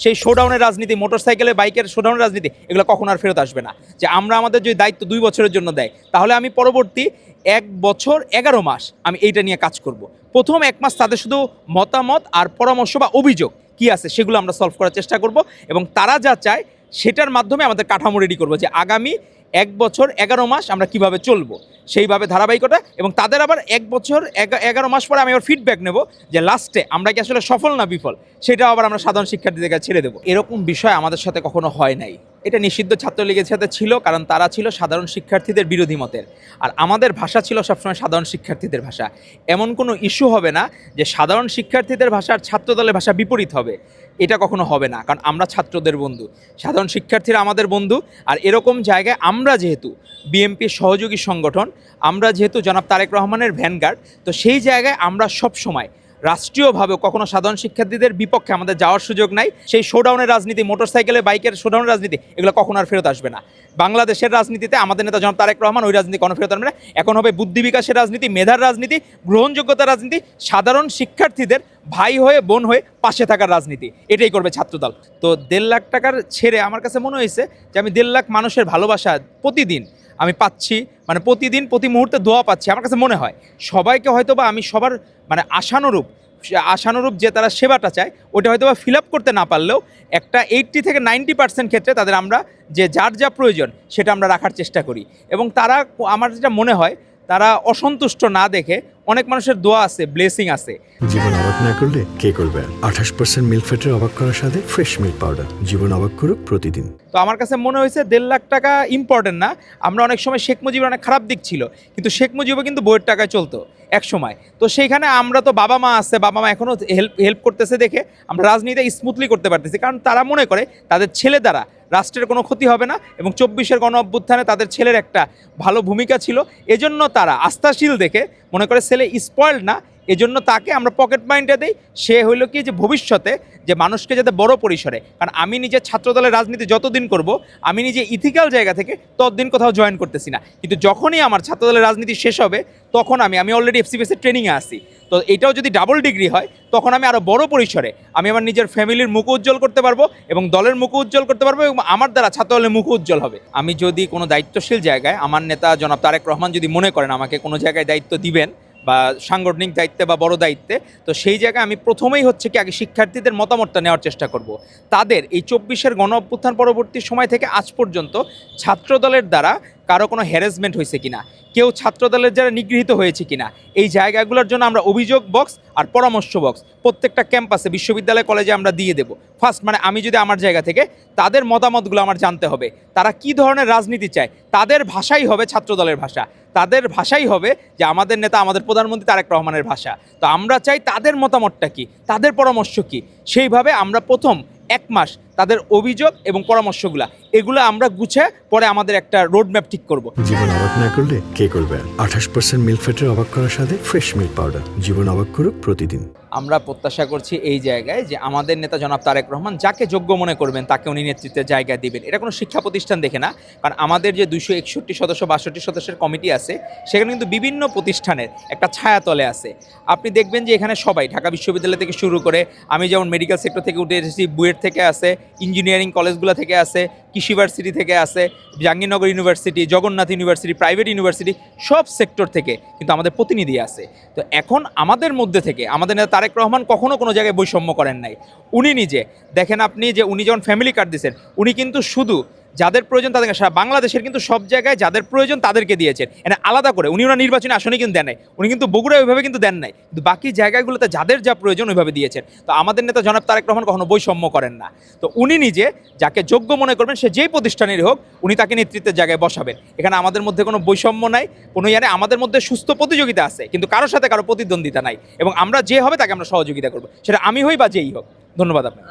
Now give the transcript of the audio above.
সেই শোডাউনের রাজনীতি, মোটরসাইকেলে বাইকের শোডাউনের রাজনীতি, এগুলো কখনো আর ফেরত আসবে না। যে আমরা আমাদের যে দায়িত্ব 2 বছরের জন্য দেয়, তাহলে আমি পরবর্তী 1 বছর 11 মাস আমি এইটা নিয়ে কাজ করব। প্রথম 1 মাস তাদের শুধু মতামত আর পরামর্শ বা অভিযোগ কি আছে সেগুলো আমরা সলভ করার চেষ্টা করব, এবং তারা যা চায় সেটার মাধ্যমে আমাদের কাঠামো রেডি করবো যে আগামী 1 বছর 11 মাস আমরা কিভাবে চলবো, সেইভাবে ধারাবাহিকতা। এবং তাদের আবার 1 বছর 11 মাস পরে আমি আবার ফিডব্যাক নেব যে লাস্টে আমরা কি আসলে সফল না বিফল, সেটাও আবার আমরা সাধারণ শিক্ষার্থীদের কাছে ছেড়ে দেবো। এরকম বিষয় আমাদের সাথে কখনো হয় নাই। এটা নিষিদ্ধ ছাত্রলীগের সাথে ছিল, কারণ তারা ছিল সাধারণ শিক্ষার্থীদের বিরোধী মতের, আর আমাদের ভাষা ছিল সবসময় সাধারণ শিক্ষার্থীদের ভাষা। এমন কোনো ইস্যু হবে না যে সাধারণ শিক্ষার্থীদের ভাষা আর ছাত্রদলের ভাষা বিপরীত হবে, এটা কখনো হবে না, কারণ আমরা ছাত্রদের বন্ধু, সাধারণ শিক্ষার্থীরা আমাদের বন্ধু। আর এরকম জায়গায় আমরা যেহেতু বিএনপির সহযোগী সংগঠন, আমরা যেহেতু জনাব তারেক রহমানের ভ্যানগার্ড, তো সেই জায়গায় আমরা সব সময় রাষ্ট্রীয়ভাবে কখনো সাধারণ শিক্ষার্থীদের বিপক্ষে আমাদের যাওয়ার সুযোগ নাই। সেই শোডাউনের রাজনীতি, মোটরসাইকেলে বাইকের শোডাউনের রাজনীতি, এগুলো কখনো আর ফেরত আসবে না। বাংলাদেশের রাজনীতিতে আমাদের নেতা জনাব তারেক রহমান ওই রাজনীতি কোনো ফেরত আসবে না। এখন হবে বুদ্ধি বিকাশের রাজনীতি, মেধার রাজনীতি, গ্রহণযোগ্যতার রাজনীতি, সাধারণ শিক্ষার্থীদের ভাই হয়ে বোন হয়ে পাশে থাকার রাজনীতি, এটাই করবে ছাত্রদল। তো 1.5 লাখ টাকার ছেড়ে আমার কাছে মনে হয়েছে যে আমি 1.5 লাখ মানুষের ভালোবাসা প্রতিদিন আমি পাচ্ছি, মানে প্রতিদিন প্রতি মুহূর্তে দোয়া পাচ্ছি। আমার কাছে মনে হয় সবাইকে হয়তো বা আমি সবার মানে আশানুরূপ যে তারা সেবাটা চায় ওটা হয়তো বা ফিল আপ করতে না পারলেও একটা 80 থেকে 90% ক্ষেত্রে তাদের আমরা যে যার যা প্রয়োজন সেটা আমরা রাখার চেষ্টা করি। এবং তারা, আমার যেটা মনে হয়, তারা অসন্তুষ্ট না দেখে অনেক মানুষের দোয়া আছে, ব্লেসিং আছে। জীবন অবাক না করলে কে করবে? 28% মিল্ক ফ্যাটের অবাক করার সাথে ফ্রেশ মিল্ক পাউডার। জীবন অবাক করুক প্রতিদিন। তো আমার কাছে মনে হয়েছে 1.5 লাখ টাকা ইম্পর্টেন্ট না। আমরা অনেক সময় শেখ মুজিবের অনেক খারাপ দিক ছিল, কিন্তু শেখ মুজিবও কিন্তু বইয়ের টাকায় চলতো এক সময়। তো সেইখানে আমরা তো বাবা মা আছে, বাবা মা এখনও হেল্প করতেছে দেখে আমরা রাজনীতি স্মুথলি করতে পারতেছি, কারণ তারা মনে করে তাদের ছেলে দ্বারা রাষ্ট্রের কোনো ক্ষতি হবে না, এবং 24-এর গণ অভ্যুত্থানে তাদের ছেলের একটা ভালো ভূমিকা ছিল, এজন্য তারা আস্থাশীল দেখে মনে করে ছেলে স্পয়েলড না, এজন্য তাকে আমরা পকেট মাইন্ডে দিই। সে হইল কি যে ভবিষ্যতে যে মানুষকে যাতে বড় পরিসরে, কারণ আমি নিজে ছাত্রদলের রাজনীতি যতদিন করব, আমি নিজে ইথিক্যাল জায়গা থেকে ততদিন কোথাও জয়েন করতেছি না, কিন্তু যখনই আমার ছাত্রদলের রাজনীতি শেষ হবে তখন আমি অলরেডি এফসিপিএসের ট্রেনিংয়ে আসি। তো এটাও যদি ডাবল ডিগ্রি হয় তখন আমি আরও বড় পরিসরে আমি আমার নিজের ফ্যামিলির মুখ উজ্জ্বল করতে পারবো, এবং দলের মুখ উজ্জ্বল করতে পারবো, এবং আমার দ্বারা ছাত্রদলের মুখ উজ্জ্বল হবে। আমি যদি কোনো দায়িত্বশীল জায়গায়, আমার নেতা জনাব তারেক রহমান যদি মনে করেন আমাকে কোনো জায়গায় দায়িত্ব দিবেন বা সাংগঠনিক দায়িত্বে বা বড় দায়িত্বে, তো সেই জায়গায় আমি প্রথমেই হচ্ছে কি আগে শিক্ষার্থীদের মতামতটা নেওয়ার চেষ্টা করব। তাদের এই 24-এর গণ অভ্যুত্থান পরবর্তী সময় থেকে আজ পর্যন্ত ছাত্রদলের দ্বারা কারো কোনো হ্যারাসমেন্ট হয়েছে কিনা, কেউ ছাত্রদলের যারা নিগৃহীত হয়েছে কিনা, এই জায়গাগুলোর জন্য আমরা অভিযোগ বক্স আর পরামর্শ বক্স প্রত্যেকটা ক্যাম্পাসে, বিশ্ববিদ্যালয়, কলেজে আমরা দিয়ে দেবো। ফার্স্ট মানে আমি যদি আমার জায়গা থেকে তাদের মতামতগুলো আমার জানতে হবে, তারা কি ধরনের রাজনীতি চায়, তাদের ভাষাই হবে ছাত্রদলের ভাষা, তাদের ভাষাই হবে যে আমাদের নেতা, আমাদের প্রধানমন্ত্রী তারেক রহমানের ভাষা। তো আমরা চাই তাদের মতামতটা কি, তাদের পরামর্শ কি, সেইভাবে আমরা প্রথম 1 মাস তাদের অভিযোগ এবং পরামর্শগুলা এগুলো আমরা গুছে পরে আমাদের একটা রোড ম্যাপ ঠিক করব। জীবন অবাক না করলে কে করবে? 28% মিল্ক ফ্যাটের অবাক করার সাথে ফ্রেশ মিল্ক পাউডার। জীবন অবাক করুক প্রতিদিন। আমরা প্রত্যাশা করছি এই জায়গায় যে আমাদের নেতা জনাব তারেক রহমান যাকে যোগ্য মনে করবেন তাকে উনি নেতৃত্বের জায়গায় দিবেন। এটা কোনো শিক্ষা প্রতিষ্ঠান দেখে না, কারণ আমাদের যে 261 সদস্য 62 সদস্যের কমিটি আছে, সেখানে কিন্তু বিভিন্ন প্রতিষ্ঠানের একটা ছায়াতলে আছে। আপনি দেখবেন যে এখানে সবাই ঢাকা বিশ্ববিদ্যালয় থেকে শুরু করে, আমি যেমন মেডিকেল সেক্টর থেকে উঠে এসেছি, বুয়েট থেকে আছে, ইঞ্জিনিয়ারিং কলেজগুলো থেকে আছে, কৃষি ইউনিভার্সিটি থেকে আছে, Jahangirnagar university, Jagannath university, private university, সব সেক্টর থেকে কিন্তু আমাদের প্রতিনিধি আছে। তো এখন আমাদের মধ্যে থেকে আমাদের নেতা তারেক রহমান কখনো কোনো জায়গায় বৈষম্য করেন নাই। উনি নিজে দেখেন, আপনি যে উনি যখন ফ্যামিলি কার্ড দিয়েছেন, উনি কিন্তু শুধু যাদের প্রয়োজন তাদেরকে, সারা বাংলাদেশের কিন্তু সব জায়গায় যাদের প্রয়োজন তাদেরকে দিয়েছেন, এটা আলাদা করে উনি ওনার নির্বাচনী আসনে কিন্তু দেন নাই, উনি কিন্তু বগুড়ায় ওইভাবে কিন্তু দেন নাই, কিন্তু বাকি জায়গাগুলোতে যাদের যা প্রয়োজন ওইভাবে দিয়েছেন। তো আমাদের নেতা জনাব তারেক রহমান কখনো বৈষম্য করেন না। তো উনি নিজে যাকে যোগ্য মনে করবেন, সে যেই প্রতিষ্ঠানেরই হোক, উনি তাকে নেতৃত্বের জায়গায় বসাবেন। এখানে আমাদের মধ্যে কোনো বৈষম্য নাই, কোনো আমাদের মধ্যে সুস্থ প্রতিযোগিতা আছে, কিন্তু কারোর সাথে কারো প্রতিদ্বন্দ্বিতা নাই, এবং আমরা যে হবে তাকে আমরা সহযোগিতা করবো, সেটা আমি হই বা যেই হোক। ধন্যবাদ আপনাকে।